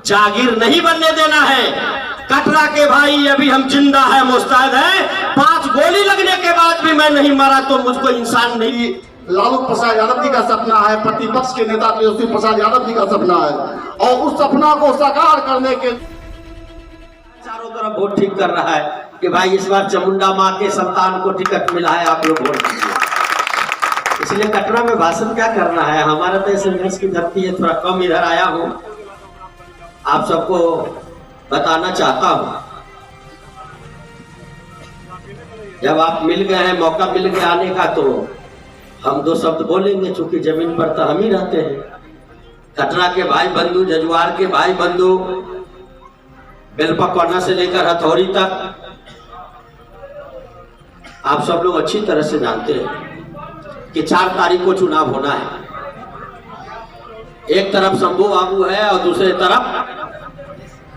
जागीर नहीं बनने देना है। कटरा के भाई अभी हम जिंदा है, मुस्तैद है। 5 गोली लगने के बाद भी मैं नहीं मरा तो मुझको इंसान नहीं। लालू प्रसाद यादव जी का सपना है, प्रतिपक्ष के नेता तेजस्वी प्रसाद यादव जी का सपना है, और उस सपना को साकार करने के चारों तरफ वोट ठीक कर रहा है कि भाई इस बार चामुंडा माँ के संतान को टिकट मिला है, आप लोग वोट दीजिए। इसलिए कटरा में भाषण क्या करना है, हमारा तो संघर्ष की धरती है, थोड़ा कम इधर आया हूँ, आप सबको बताना चाहता हूँ। जब आप मिल गए हैं, मौका मिल गया आने का, तो हम 2 शब्द बोलेंगे, चूंकि जमीन पर तो हम ही रहते हैं। कटरा के भाई बंधु, जजुआर के भाई बंधु, बेलपकौना से लेकर हथौड़ी तक आप सब लोग अच्छी तरह से जानते हैं कि 4 तारीख को चुनाव होना है। एक तरफ शंभू बाबू है और दूसरे तरफ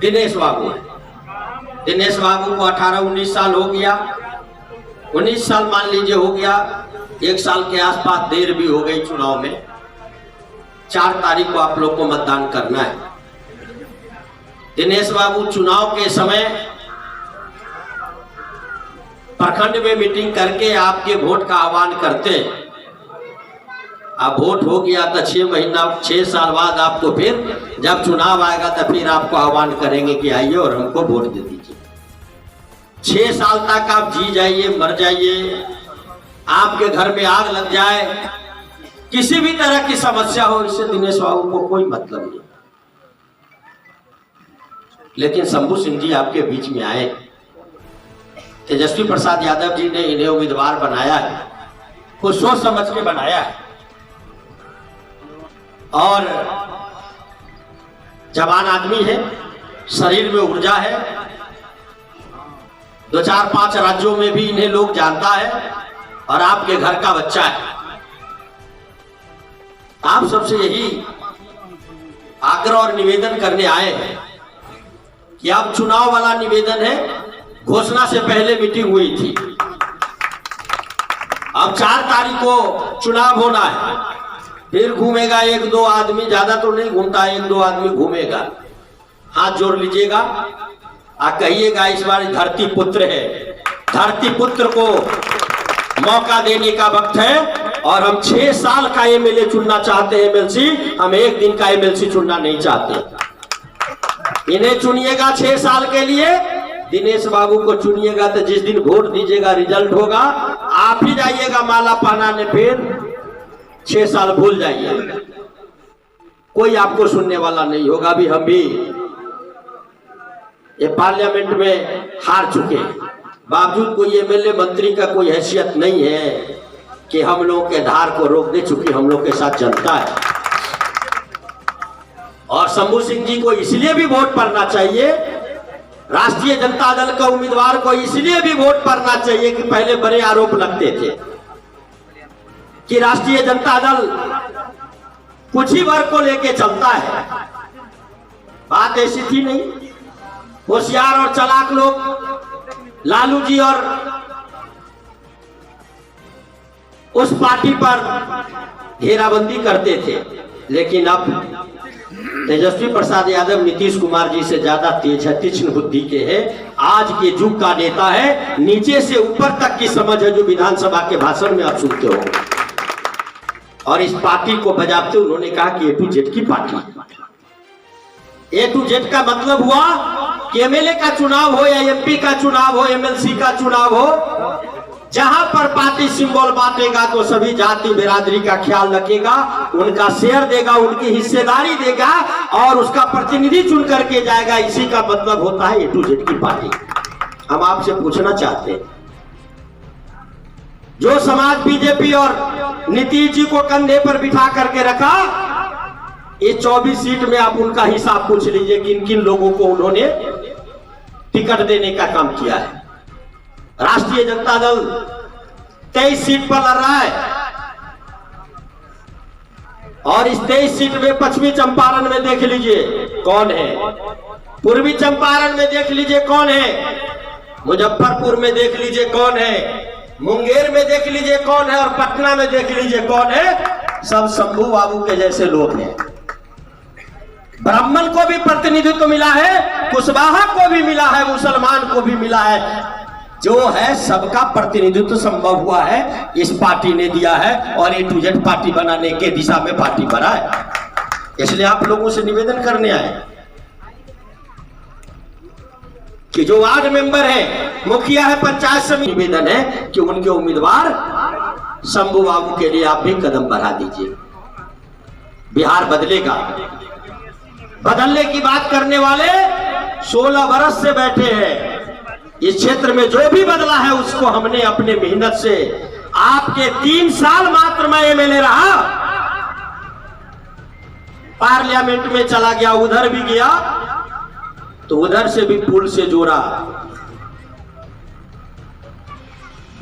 दिनेश बाबू है। दिनेश बाबू को 18-19 साल हो गया, 19 साल मान लीजिए हो गया, 1 साल के आसपास देर भी हो गई चुनाव में। 4 तारीख को आप लोग को मतदान करना है। दिनेश बाबू चुनाव के समय प्रखंड में मीटिंग करके आपके वोट का आह्वान करते हैं। अब वोट हो गया तो 6 साल बाद आपको फिर जब चुनाव आएगा तो फिर आपको आह्वान करेंगे कि आइए और हमको वोट दे दीजिए। 6 साल तक आप जी जाइए, मर जाइए, आपके घर में आग लग जाए, किसी भी तरह की समस्या हो, इससे दिनेश बाबू को कोई मतलब नहीं। लेकिन शंभू सिंह जी आपके बीच में आए, तेजस्वी प्रसाद यादव जी ने इन्हें उम्मीदवार बनाया है, कुछ सोच समझ के बनाया है, और जवान आदमी है, शरीर में ऊर्जा है, 2-4-5 राज्यों में भी इन्हें लोग जानता है, और आपके घर का बच्चा है। आप सबसे यही आग्रह और निवेदन करने आए हैं कि अब चुनाव वाला निवेदन है। घोषणा से पहले मीटिंग हुई थी, अब 4 तारीख को चुनाव होना है। फिर घूमेगा 1-2 आदमी, ज्यादा तो नहीं घूमता, 1-2 आदमी घूमेगा, हाथ जोड़ लीजिएगा और कहिएगा इस बार धरती पुत्र है, धरती पुत्र को मौका देने का वक्त है। और हम 6 साल का एमएलए चुनना चाहते हैं, एमएलसी, हम 1 दिन का एमएलसी चुनना नहीं चाहते। इन्हें चुनिएगा 6 साल के लिए, दिनेश बाबू को चुनिएगा तो जिस दिन वोट दीजिएगा रिजल्ट होगा, आप ही जाइएगा माला पहनाने, फिर 6 साल भूल जाइए, कोई आपको सुनने वाला नहीं होगा। अभी हम भी ये पार्लियामेंट में हार चुके, बावजूद कोई एमएलए मंत्री का कोई हैसियत नहीं है कि हम लोग के धार को रोक दे, चूंकि हम लोग के साथ जनता है। और शंभू सिंह जी को इसलिए भी वोट पड़ना चाहिए, राष्ट्रीय जनता दल का उम्मीदवार को इसलिए भी वोट पड़ना चाहिए कि पहले बड़े आरोप लगते थे कि राष्ट्रीय जनता दल कुछ ही वर्ग को लेके चलता है। बात ऐसी थी नहीं, होशियार और चालाक लोग लालू जी और उस पार्टी पर घेराबंदी करते थे। लेकिन अब तेजस्वी प्रसाद यादव नीतीश कुमार जी से ज्यादा तेज है, तीक्ष्ण बुद्धि के है, आज के युग का नेता है, नीचे से ऊपर तक की समझ है, जो विधानसभा के भाषण में आप सुनते हो। और इस पार्टी को बजाते उन्होंने कहा कि A to Z की पार्टी। A to Z का मतलब हुआ कि एमएलए का चुनाव हो या एमपी का चुनाव हो, एमएलसी का चुनाव हो, जहां पर पार्टी सिंबल बांटेगा तो सभी जाति बिरादरी का ख्याल रखेगा, उनका शेयर देगा, उनकी हिस्सेदारी देगा और उसका प्रतिनिधि चुन करके जाएगा। इसी का मतलब होता है A to Z की पार्टी। हम आपसे पूछना चाहते हैं, जो समाज बीजेपी और नीतीश जी को कंधे पर बिठा करके रखा, ये 24 सीट में आप उनका हिसाब पूछ लीजिए किन किन लोगों को उन्होंने टिकट देने का काम किया है। राष्ट्रीय जनता दल 23 सीट पर लड़ रहा है, और इस 23 सीट में पश्चिमी चंपारण में देख लीजिए कौन है, पूर्वी चंपारण में देख लीजिए कौन है, मुजफ्फरपुर में देख लीजिए कौन है, मुंगेर में देख लीजिए कौन है, और पटना में देख लीजिए कौन है। सब शंभू बाबू के जैसे लोग हैं। ब्राह्मण को भी प्रतिनिधित्व मिला है, कुशवाहा को भी मिला है, मुसलमान को भी मिला है। जो है सबका प्रतिनिधित्व संभव हुआ है, इस पार्टी ने दिया है और A to Z पार्टी बनाने के दिशा में पार्टी बढ़ा है। इसलिए आप लोगों से निवेदन करने आए कि जो वार्ड मेंबर है, मुखिया है, पंचायत समिति, निवेदन है कि उनके उम्मीदवार शंभू बाबू के लिए आप भी कदम बढ़ा दीजिए। बिहार बदलेगा। बदलने की बात करने वाले 16 बरस से बैठे हैं इस क्षेत्र में। जो भी बदला है उसको हमने अपने मेहनत से, आपके 3 साल मात्र मैं एमएलए रहा, पार्लियामेंट में चला गया, उधर भी गया तो उधर से भी पुल से जोड़ा।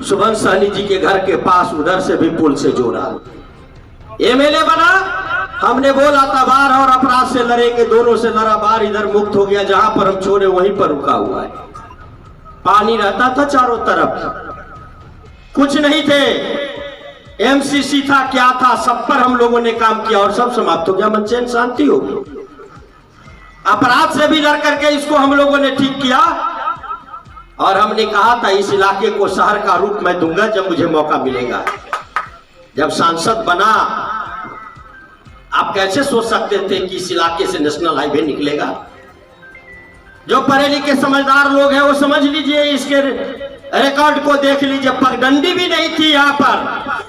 सुभन सहनी जी के घर के पास उधर से भी पुल से जोड़ा। एमएलए बना, हमने बोला था बाढ़ और अपराध से लड़ेंगे, दोनों से लड़ा, बाढ़ इधर मुक्त हो गया, जहां पर हम छोड़े वहीं पर रुका हुआ है। पानी रहता था चारों तरफ, कुछ नहीं थे, एमसीसी था, क्या था, सब पर हम लोगों ने काम किया और सब समाप्त हो गया, मन चैन शांति हो गई। अपराध से भी लड़ करके इसको हम लोगों ने ठीक किया और हमने कहा था इस इलाके को शहर का रूप मैं दूंगा जब मुझे मौका मिलेगा। जब सांसद बना, आप कैसे सोच सकते थे कि इस इलाके से नेशनल हाईवे निकलेगा? जो पढ़े लिखे समझदार लोग हैं वो समझ लीजिए, इसके रिकॉर्ड को देख लीजिए, पगडंडी भी नहीं थी यहाँ पर।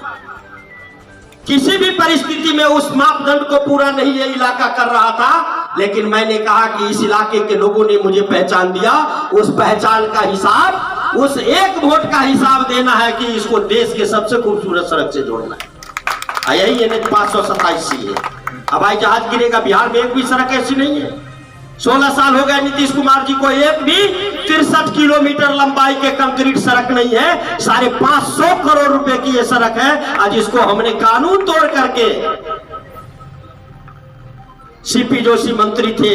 किसी भी परिस्थिति में उस मापदंड को पूरा नहीं ये इलाका कर रहा था, लेकिन मैंने कहा कि इस इलाके के लोगों ने मुझे पहचान दिया, उस पहचान का हिसाब, उस एक वोट का हिसाब देना है कि इसको देश के सबसे खूबसूरत सड़क से जोड़ना है। यही NH 527 है। हवाई जहाज गिरेगा, बिहार में एक भी सड़क ऐसी नहीं है। 16 साल हो गए नीतीश कुमार जी को, एक भी 63 किलोमीटर लंबाई के कंक्रीट सड़क नहीं है। 550 करोड़ रुपए की ये सड़क है, आज इसको हमने कानून तोड़ करके, सीपी जोशी मंत्री थे,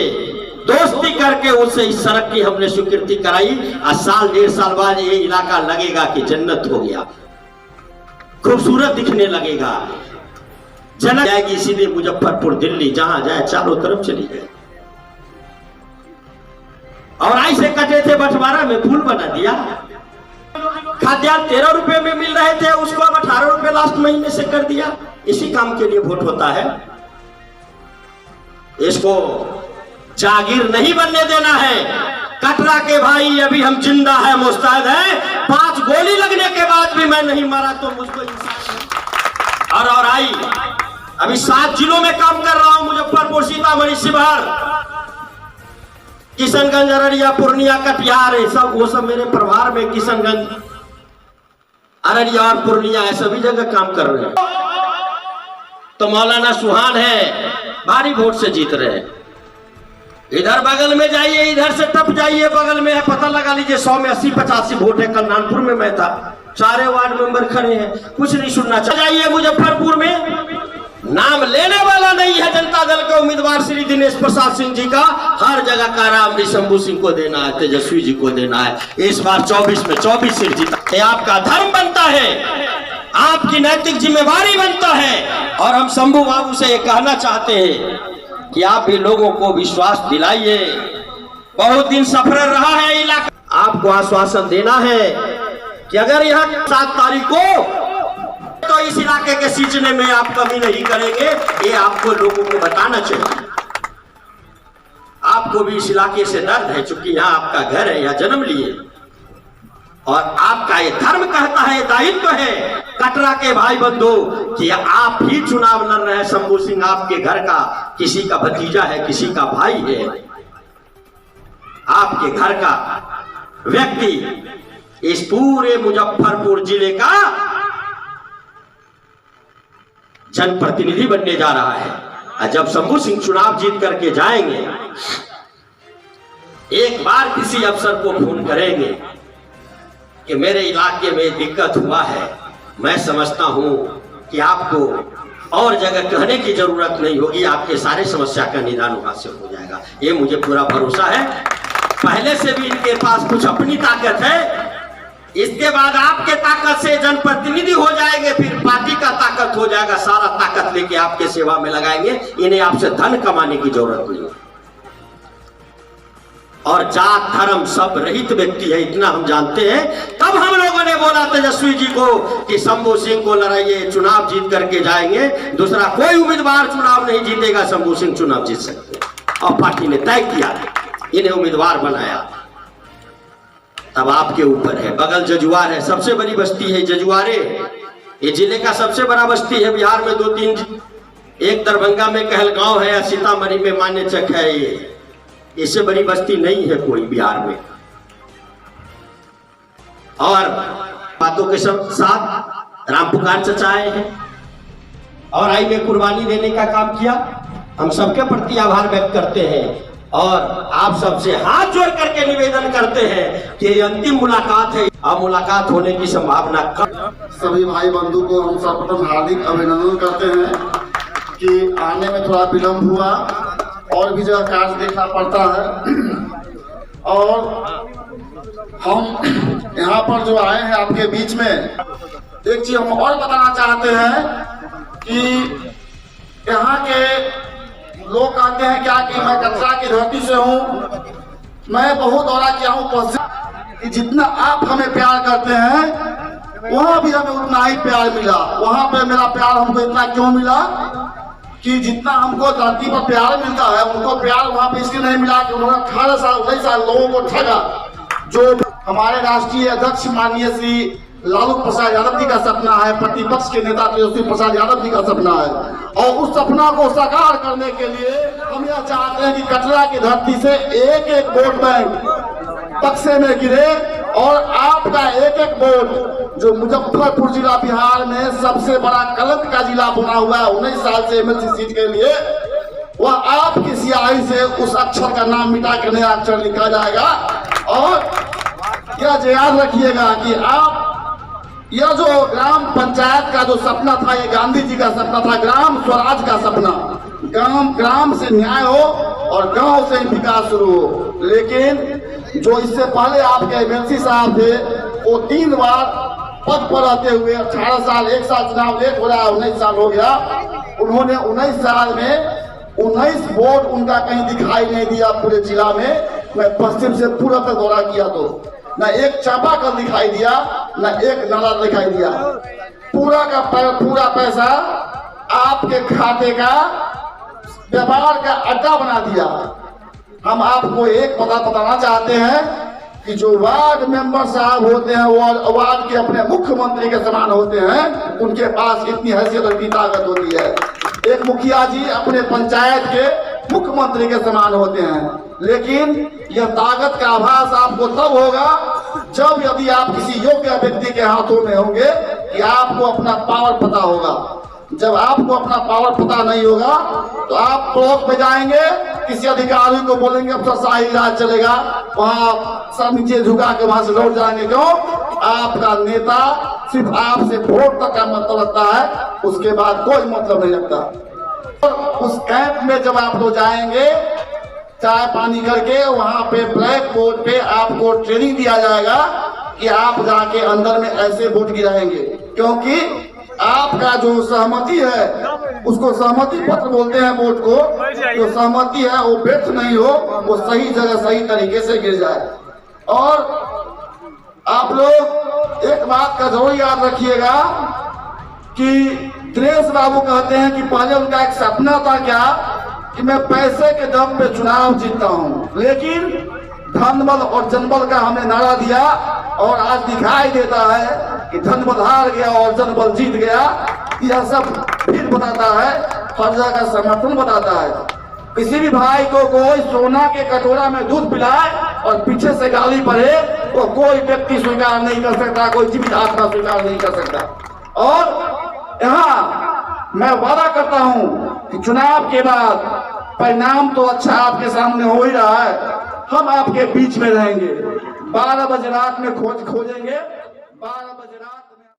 दोस्ती करके उससे इस सड़क की हमने स्वीकृति कराई। आज साल 1.5 साल बाद ये इलाका लगेगा कि जन्नत हो गया, खूबसूरत दिखने लगेगा। जनक जाएगी सीधे मुजफ्फरपुर, दिल्ली, जहां जाए चारों तरफ चली जाए। और ऐसे कटे थे बंटवारा में, पुल बना दिया। खाद्यान्न 13 रुपए में मिल रहे थे, उसको अब 18 रुपए लास्ट महीने से कर दिया। इसी काम के लिए वोट होता है। इसको जागीर नहीं बनने देना है। कटरा के भाई अभी हम जिंदा है, मुस्तैद है। 5 गोली लगने के बाद भी मैं नहीं मरा तो मुझको इंसान और आई। अभी 7 जिलों में काम कर रहा हूं, मुजफ्फरपुर, सीतामढ़ी, शिवहर, किशनगंज, अररिया, पूर्णिया, कटिहार, सब वो सब मेरे प्रभार में, किशनगंज, अररिया और पूर्णिया है, सभी जगह काम कर रहे हैं। तो मौलाना सुहान है, भारी वोट से जीत रहे हैं। इधर बगल में जाइए, इधर से टप जाइए, बगल में है, पता लगा लीजिए 100 में 80-85 वोट है। कल नानपुर में मैं था, सारे वार्ड मेंबर खड़े हैं, कुछ नहीं सुनना। जाइए मुजफ्फरपुर में, नाम लेने वाला नहीं है जनता दल के उम्मीदवार श्री दिनेश प्रसाद सिंह जी का। हर जगह का नाम शंभू सिंह को देना है, तेजस्वी जी को देना है। इस बार 24 में 24 सीट जीता। ये आपका धर्म बनता है, आपकी नैतिक जिम्मेवारी बनता है। और हम शंभू बाबू से ये कहना चाहते हैं कि आप भी लोगों को विश्वास दिलाइए। बहुत दिन सफर रहा है इलाका, आपको आश्वासन देना है कि अगर यहाँ 7 तारीख को तो इस इलाके के सींचने में आप कमी नहीं करेंगे। ये आपको लोगों को बताना चाहिए। आपको भी इस इलाके से दर्द है, चूंकि यहाँ आपका घर है, यहाँ जन्म लिए और आपका ये धर्म कहता है, दायित्व है कटरा के भाई बंधु कि आप ही चुनाव लड़ रहे हैं। शंभू सिंह आपके घर का किसी का भतीजा है, किसी का भाई है। आपके घर का व्यक्ति इस पूरे मुजफ्फरपुर जिले का जनप्रतिनिधि बनने जा रहा है। और जब शंभू सिंह चुनाव जीत करके जाएंगे, एक बार किसी अफसर को फोन करेंगे कि मेरे इलाके में दिक्कत हुआ है, मैं समझता हूं कि आपको और जगह कहने की जरूरत नहीं होगी, आपके सारे समस्या का निदान वहां से हो जाएगा। ये मुझे पूरा भरोसा है। पहले से भी इनके पास कुछ अपनी ताकत है, इसके बाद आपके ताकत से जनप्रतिनिधि हो जाएंगे, फिर पार्टी का ताकत हो जाएगा, सारा ताकत लेके आपके सेवा में लगाएंगे। इन्हें आपसे धन कमाने की जरूरत नहीं है। और जात धर्म सब रहित व्यक्ति है, इतना हम जानते हैं। तब हम लोगों ने बोला तेजस्वी जी को कि शंभू सिंह को लड़ाइए, चुनाव जीत करके जाएंगे, दूसरा कोई उम्मीदवार चुनाव नहीं जीतेगा, शंभू सिंह चुनाव जीत सकते। और पार्टी ने तय किया, इन्हें उम्मीदवार बनाया। तब आपके ऊपर है। बगल जजुआर है, सबसे बड़ी बस्ती है जजुआरे। ये जिले का सबसे बड़ा बस्ती है बिहार में। 2-3, एक दरभंगा में कहलगांव है, या सीतामढ़ी में मान्यचक है। ये इससे बड़ी बस्ती नहीं है कोई बिहार में। और बातों के साथ राम पुकार चचा आए हैं और आई में कुर्बानी देने का काम किया। हम सबके प्रति आभार व्यक्त करते हैं और आप सबसे हाथ जोड़ करके निवेदन करते हैं कि ये अंतिम मुलाकात है। अब मुलाकात होने की संभावना कम। सभी भाई बंधु को हम सर्वप्रथम हार्दिक अभिनंदन करते हैं कि आने में थोड़ा विलम्ब हुआ और भी जगह कार्य देखना पड़ता है। और हम यहाँ पर जो आए हैं आपके बीच में, एक चीज हम और बताना चाहते हैं कि यहाँ के लोग कहते हैं क्या कि मैं कटरा की धरती से हूँ। मैं बहुत दौरा किया हूँ पश्चिम कि जितना आप हमें प्यार करते हैं वहाँ भी हमें उतना ही प्यार मिला। वहाँ पे मेरा प्यार हमको इतना क्यों मिला कि जितना हमको धरती पर प्यार मिलता है उनको प्यार वहाँ पे इसलिए नहीं मिला कि उन्होंने 18 साल 19 साल लोगों को ठगा। जो हमारे राष्ट्रीय अध्यक्ष माननीय श्री लालू प्रसाद यादव जी का सपना है, प्रतिपक्ष के नेता तेजस्वी प्रसाद यादव जी का सपना है। और उस सपना को साकार करने के लिए हम यह चाहते हैं कि कटरा की धरती से एक एक वोट बैंक बक्से में गिरे और आपका एक एक वोट जो मुजफ्फरपुर जिला बिहार में सबसे बड़ा कलंक का जिला बना हुआ है 19 साल से एमएलसी सीट के लिए, वह आपकी स्याही से उस अक्षर का नाम मिटा कर नया अक्षर लिखा जाएगा। और यह याद रखिएगा कि आप यह जो ग्राम पंचायत का जो सपना था, ये गांधी जी का सपना था, ग्राम स्वराज का सपना। ग्राम से न्याय हो और गांव से विकास शुरू हो। लेकिन जो इससे पहले आपके एमएलसी साहब थे वो 3 बार पद पर रहते हुए 18 साल, 1 साल चुनाव लेट हो रहा है, 19 साल हो गया। उन्होंने 19 साल में 19 वोट उनका कहीं दिखाई नहीं दिया पूरे जिला में। मैं पश्चिम से पूरा तक दौरा किया तो न एक चापाकल दिखाई दिया, न एक नाला दिखाई दिया। पूरा का पूरा पैसा आपके खाते का व्यापार का अड्डा बना दिया। हम आपको एक बताना चाहते हैं कि जो वार्ड मेंबर साहब होते हैं वो वार्ड के अपने मुख्यमंत्री के समान होते हैं। उनके पास इतनी हैसियत और इतनी ताकत होती है। एक मुखिया जी अपने पंचायत के मुख्यमंत्री के समान होते हैं। लेकिन यह ताकत का आभास आपको तब होगा जब यदि आप किसी योग्य व्यक्ति के हाथों में होंगे कि आपको अपना पावर पता होगा। जब आपको अपना पावर पता नहीं होगा तो आप ब्लॉक पे जाएंगे, किसी अधिकारी को बोलेंगे अब शाही राज चलेगा, वहां सब नीचे झुका के वहां से लौट जाएंगे। क्यों? आपका नेता सिर्फ आपसे वोट तक का मतलब रखता है, उसके बाद कोई मतलब नहीं रखता। उस कैंप में जब आप लोग जाएंगे चाय पानी करके, वहां पे ब्लैक बोर्ड पे आपको ट्रेनिंग दिया जाएगा कि आप जाके अंदर में ऐसे वोट गिराएंगे। क्योंकि आपका जो सहमति है उसको सहमति पत्र बोलते हैं वोट को। जो सहमति है वो व्यर्थ नहीं हो, वो सही जगह सही तरीके से गिर जाए। और आप लोग एक बात का जरूर याद रखिएगा कि दिनेश बाबू कहते हैं कि पहले उनका एक सपना था क्या कि मैं पैसे के दम पे चुनाव जीतता हूँ, लेकिन धन बल और जनबल का हमने नारा दिया और आज दिखाई देता है कि धन बल हार गया और जनबल जीत गया। यह सब फिर बताता है, फर्जा का समर्थन बताता है। किसी भी भाई को कोई सोना के कटोरा में दूध पिलाए और पीछे से गाली पड़े तो कोई व्यक्ति स्वीकार नहीं कर सकता, कोई जीवित आत्मा स्वीकार नहीं कर सकता। और यहाँ मैं वादा करता हूँ कि चुनाव के बाद परिणाम तो अच्छा आपके सामने हो ही रहा है। हम आपके बीच में रहेंगे, 12 बजे रात में खोजेंगे, 12 बजे रात